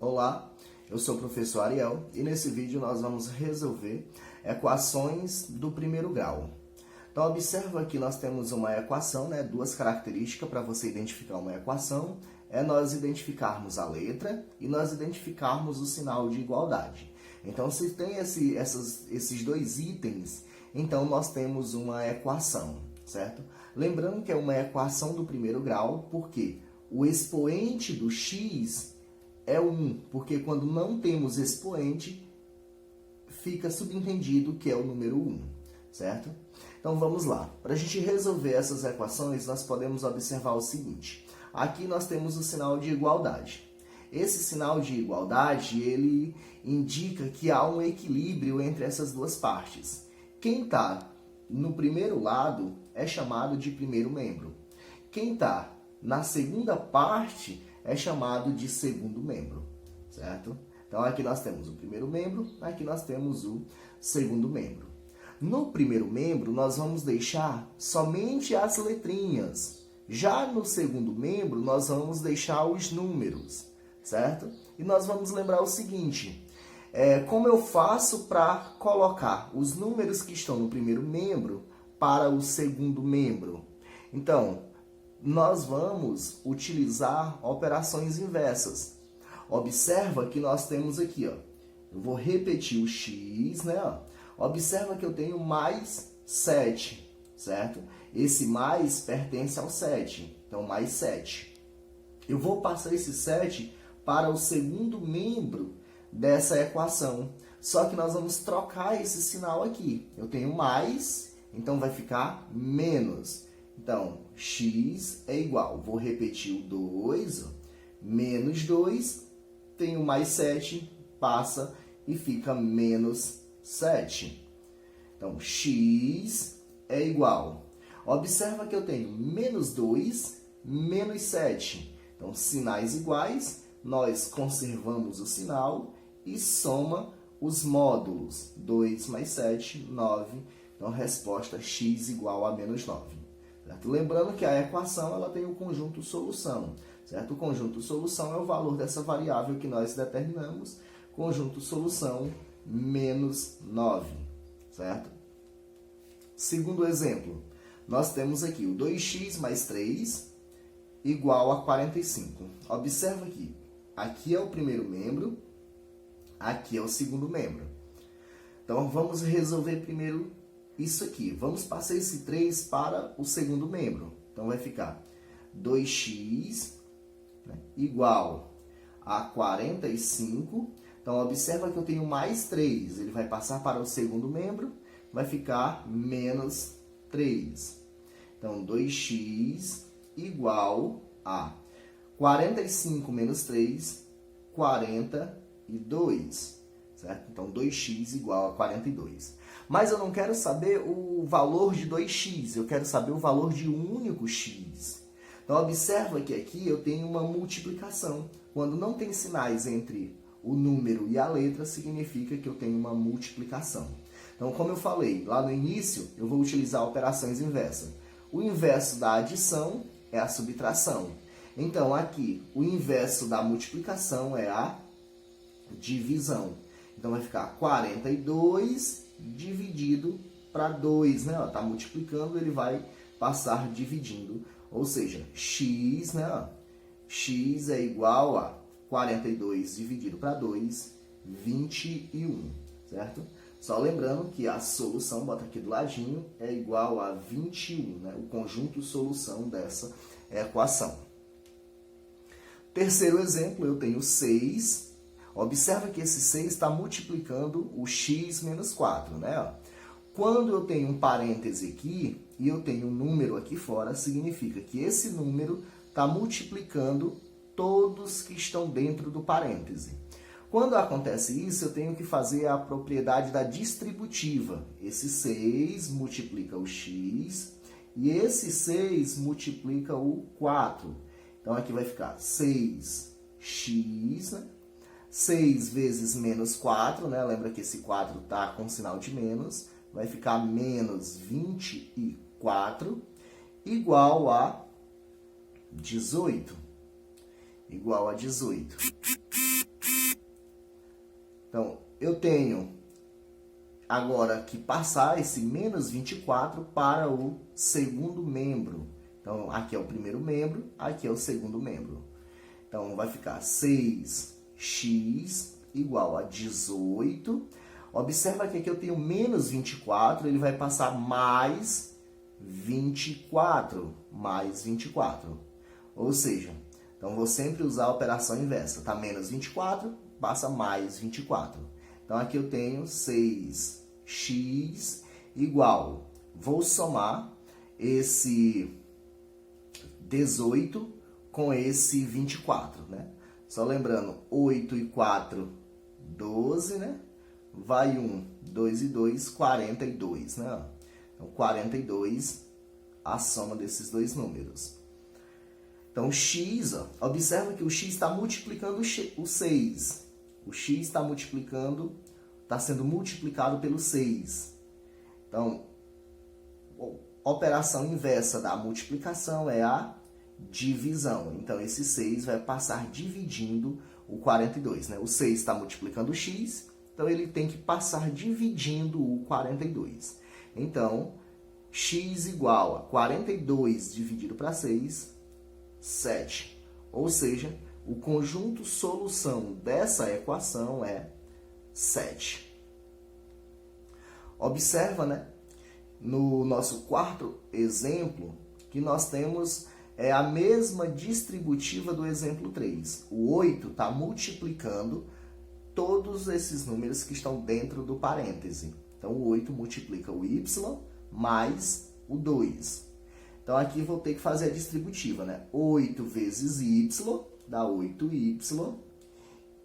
Olá, eu sou o professor Ariel e nesse vídeo nós vamos resolver equações do primeiro grau. Então observa que nós temos uma equação, duas características para você identificar uma equação, é nós identificarmos a letra e nós identificarmos o sinal de igualdade. Então se tem esses dois itens, então nós temos uma equação, certo? Lembrando que é uma equação do primeiro grau, porque o expoente do x é 1, porque quando não temos expoente, fica subentendido que é o número 1, certo? Então vamos lá. Para a gente resolver essas equações, nós podemos observar o seguinte. Aqui nós temos o sinal de igualdade. Esse sinal de igualdade, ele indica que há um equilíbrio entre essas duas partes. Quem está no primeiro lado é chamado de primeiro membro. Quem está na segunda parte é chamado de segundo membro, certo? Então aqui nós temos o primeiro membro, aqui nós temos o segundo membro. No primeiro membro nós vamos deixar somente as letrinhas. Já no segundo membro nós vamos deixar os números, certo? E nós vamos lembrar o seguinte, como eu faço para colocar os números que estão no primeiro membro para o segundo membro? Então, nós vamos utilizar operações inversas. Observa que nós temos aqui, eu vou repetir o x, Observa que eu tenho mais 7, certo? Esse mais pertence ao 7, então mais 7. Eu vou passar esse 7 para o segundo membro dessa equação, só que nós vamos trocar esse sinal aqui. Eu tenho mais, então vai ficar menos. Então, x é igual, vou repetir o 2, menos 2, tenho mais 7, passa e fica menos 7. Então, x é igual. Observa que eu tenho menos 2, menos 7. Então, sinais iguais, nós conservamos o sinal e soma os módulos. 2 mais 7, 9. Então, resposta x igual a menos 9. Certo? Lembrando que a equação ela tem o conjunto solução, certo? O conjunto solução é o valor dessa variável que nós determinamos, conjunto solução menos 9, certo? Segundo exemplo, nós temos aqui o 2x mais 3 igual a 45. Observa aqui é o primeiro membro, aqui é o segundo membro. Então, vamos resolver primeiro isso aqui. Vamos passar esse 3 para o segundo membro. Então, vai ficar 2x igual a 45. Então, observa que eu tenho mais 3. Ele vai passar para o segundo membro, vai ficar menos 3. Então, 2x igual a 45 menos 3, 42. Certo? Então, 2x igual a 42. Mas eu não quero saber o valor de 2x, eu quero saber o valor de um único x. Então, observa que aqui eu tenho uma multiplicação. Quando não tem sinais entre o número e a letra, significa que eu tenho uma multiplicação. Então, como eu falei lá no início, eu vou utilizar operações inversas. O inverso da adição é a subtração. Então, aqui, o inverso da multiplicação é a divisão. Então, vai ficar 42 dividido para 2, Está multiplicando, ele vai passar dividindo. Ou seja, x, x é igual a 42 dividido para 2, 21, certo? Só lembrando que a solução, bota aqui do ladinho, é igual a 21, o conjunto solução dessa equação. Terceiro exemplo, eu tenho 6. Observa que esse 6 está multiplicando o x menos 4, Quando eu tenho um parêntese aqui e eu tenho um número aqui fora, significa que esse número está multiplicando todos que estão dentro do parêntese. Quando acontece isso, eu tenho que fazer a propriedade da distributiva. Esse 6 multiplica o x e esse 6 multiplica o 4. Então, aqui vai ficar 6x, 6 vezes menos 4, Lembra que esse 4 está com sinal de menos. Vai ficar menos 24, igual a 18. Igual a 18. Então, eu tenho agora que passar esse menos 24 para o segundo membro. Então, aqui é o primeiro membro, aqui é o segundo membro. Então, vai ficar 6x igual a 18. Observa que aqui eu tenho menos 24, ele vai passar mais 24, mais 24. Ou seja, então vou sempre usar a operação inversa. Tá menos 24, passa mais 24. Então, aqui eu tenho 6x igual, vou somar esse 18 com esse 24, né? Só lembrando, 8 e 4, 12, né? Vai 1, 2 e 2, 42, né? Então, 42, a soma desses dois números. Então, x, ó, observa que o x está multiplicando o 6. O x está multiplicando, está sendo multiplicado pelo 6. Então, a operação inversa da multiplicação é a divisão. Então, esse 6 vai passar dividindo o 42, né? O 6 está multiplicando o x, então ele tem que passar dividindo o 42. Então, x igual a 42 dividido para 6, 7. Ou seja, o conjunto solução dessa equação é 7. Observa, né, no nosso quarto exemplo, que nós temos a mesma distributiva do exemplo 3. O 8 está multiplicando todos esses números que estão dentro do parêntese. Então, o 8 multiplica o y mais o 2. Então, aqui vou ter que fazer a distributiva, né? 8 vezes y dá 8y.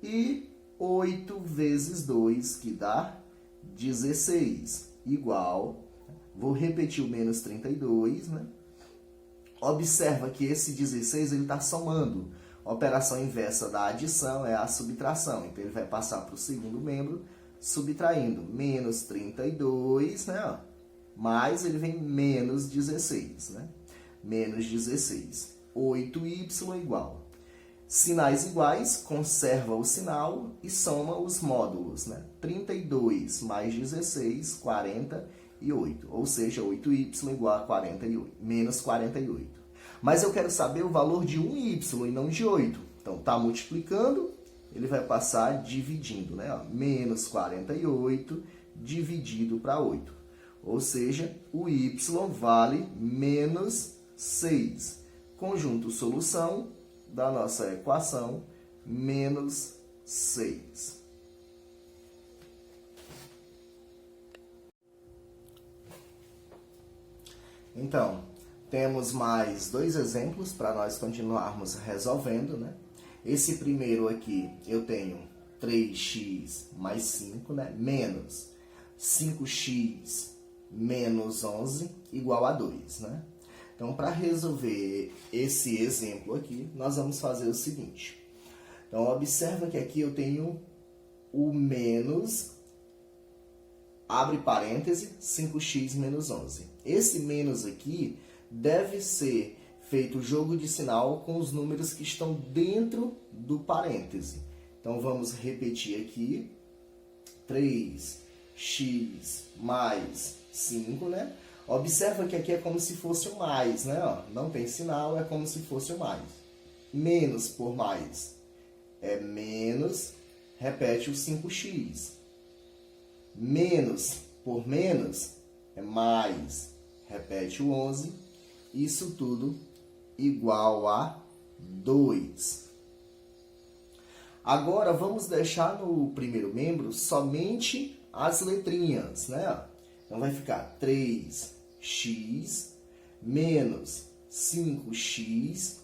E 8 vezes 2, que dá 16, igual... Vou repetir o menos 32, né? Observa que esse 16 ele está somando. A operação inversa da adição é a subtração. Então, ele vai passar para o segundo membro, subtraindo menos 32, né? Mais ele vem menos 16, né? Menos 16. 8y igual. Sinais iguais, conserva o sinal e soma os módulos, né? 32 mais 16, 48. Ou seja, 8y igual a 48, menos 48. Mas eu quero saber o valor de 1y e não de 8. Então, está multiplicando, ele vai passar dividindo, né? Ó, menos 48 dividido para 8. Ou seja, o y vale menos 6. Conjunto solução da nossa equação, menos 6. Então, temos mais dois exemplos para nós continuarmos resolvendo, né? Esse primeiro aqui, eu tenho 3x mais 5, né? Menos 5x menos 11 igual a 2, né? Então, para resolver esse exemplo aqui, nós vamos fazer o seguinte. Então, observa que aqui eu tenho o menos, abre parêntese, 5x menos 11. Esse menos aqui deve ser feito o jogo de sinal com os números que estão dentro do parêntese. Então, vamos repetir aqui. 3x mais 5, né? Observa que aqui é como se fosse o mais, né? Ó, não tem sinal, é como se fosse o mais. Menos por mais é menos, repete o 5x. Menos por menos é mais, repete o 11. Isso tudo igual a 2. Agora, vamos deixar no primeiro membro somente as letrinhas, né? Então, vai ficar 3x menos 5x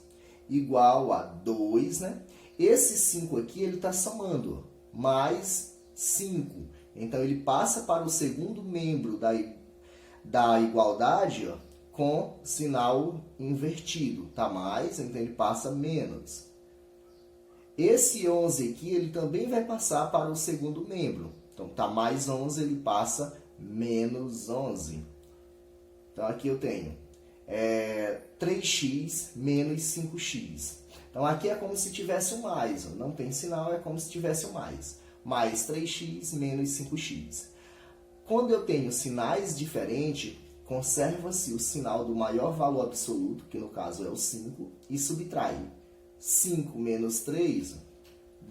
igual a 2, né? Esse 5 aqui, ele está somando, mais 5. Então, ele passa para o segundo membro da igualdade, ó, com sinal invertido. Tá mais, então ele passa menos. Esse 11 aqui, ele também vai passar para o segundo membro. Então, tá mais 11, ele passa menos 11. Então, aqui eu tenho 3x menos 5x. Então, aqui é como se tivesse o mais. Ó. Não tem sinal, é como se tivesse o mais. mais 3x menos 5x. Quando eu tenho sinais diferentes, conserva-se o sinal do maior valor absoluto, que no caso é o 5, e subtrai 5 menos 3,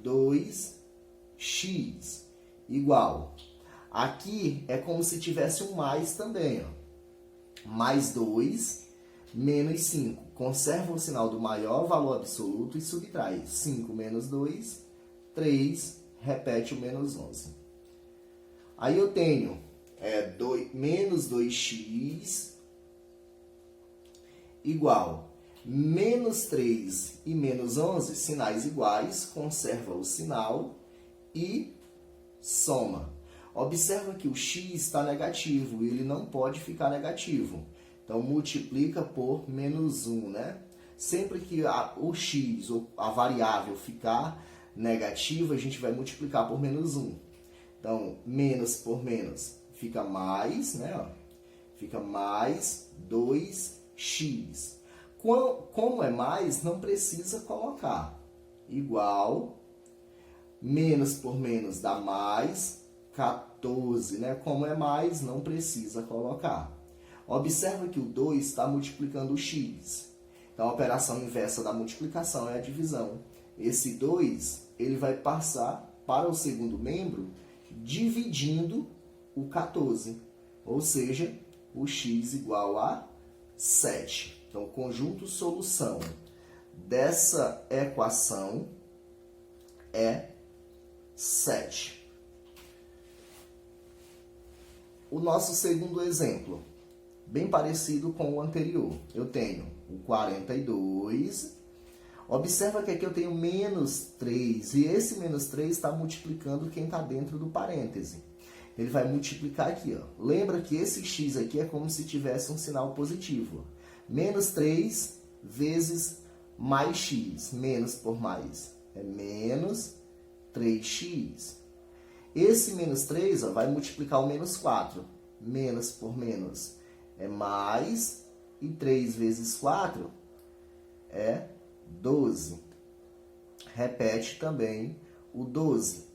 2x, igual. Aqui é como se tivesse um mais também, ó. Mais 2 menos 5. Conserva o sinal do maior valor absoluto e subtrai 5 menos 2, 3, repete o menos 11. Aí eu tenho menos 2x igual menos 3 e menos 11, sinais iguais, conserva o sinal e soma. Observa que o x está negativo e ele não pode ficar negativo. Então, multiplica por menos 1, né? Sempre que o x, ou a variável, ficar negativa, a gente vai multiplicar por menos 1. Então, menos por menos fica mais, né? Ó, fica mais 2x. Como é mais, não precisa colocar. Igual, menos por menos dá mais 14, né? Como é mais, não precisa colocar. Observa que o 2 está multiplicando o x. Então, a operação inversa da multiplicação é a divisão. Esse 2, ele vai passar para o segundo membro dividindo o 14. Ou seja, o x igual a 7. Então, o conjunto solução dessa equação é 7. O nosso segundo exemplo, bem parecido com o anterior. Eu tenho o 42. Observa que aqui eu tenho menos 3. E esse menos 3 está multiplicando quem está dentro do parêntese. Ele vai multiplicar aqui, ó. Lembra que esse x aqui é como se tivesse um sinal positivo. Menos 3 vezes mais x. Menos por mais é menos 3x. Esse menos 3 ó, vai multiplicar o menos 4. Menos por menos é mais. E 3 vezes 4 é 12. Repete também o 12.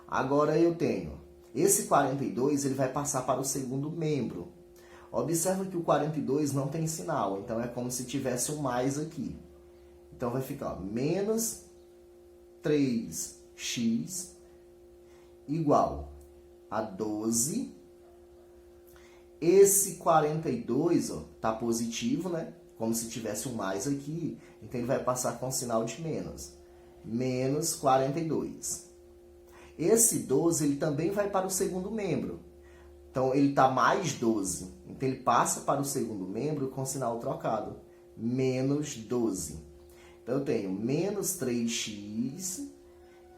Agora eu tenho esse 42, ele vai passar para o segundo membro. Observa que o 42 não tem sinal, então é como se tivesse um mais aqui. Então vai ficar ó, menos 3x igual a 12. Esse 42 está positivo, né? Como se tivesse um mais aqui. Então, ele vai passar com sinal de menos. Menos 42. Esse 12, ele também vai para o segundo membro. Então, ele está mais 12. Então, ele passa para o segundo membro com sinal trocado. Menos 12. Então, eu tenho menos 3x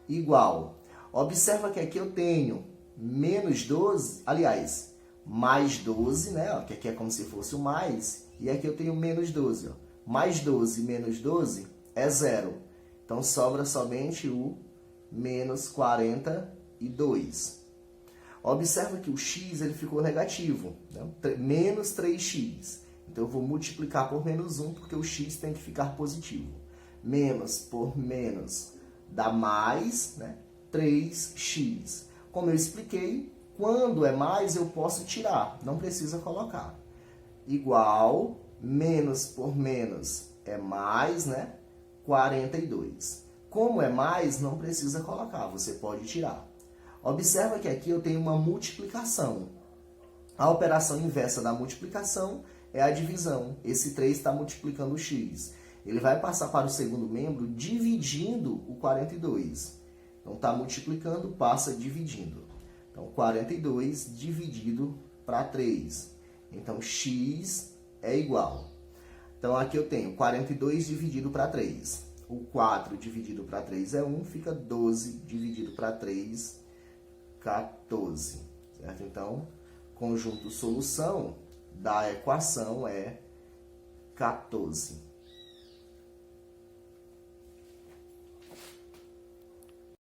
igual. Observa que aqui eu tenho menos 12, aliás, mais 12, né? Ó, que aqui é como se fosse o mais. E aqui eu tenho menos 12. Ó. Mais 12 menos 12 é 0. Então, sobra somente o menos 42. Observa que o x ele ficou negativo. Né? Menos 3x. Então, eu vou multiplicar por menos 1, porque o x tem que ficar positivo. Menos por menos dá mais, né? 3x. Como eu expliquei, quando é mais, eu posso tirar. Não precisa colocar. Igual, menos por menos é mais, né? 42. Como é mais, não precisa colocar. Você pode tirar. Observa que aqui eu tenho uma multiplicação. A operação inversa da multiplicação é a divisão. Esse 3 está multiplicando o x. Ele vai passar para o segundo membro dividindo o 42. Então, está multiplicando, passa dividindo. Então, 42 dividido para 3. Então, x é igual. Então, aqui eu tenho 42 dividido para 3. O 4 dividido para 3 é 1, fica 12 dividido para 3, 14. Certo? Então, conjunto solução da equação é 14.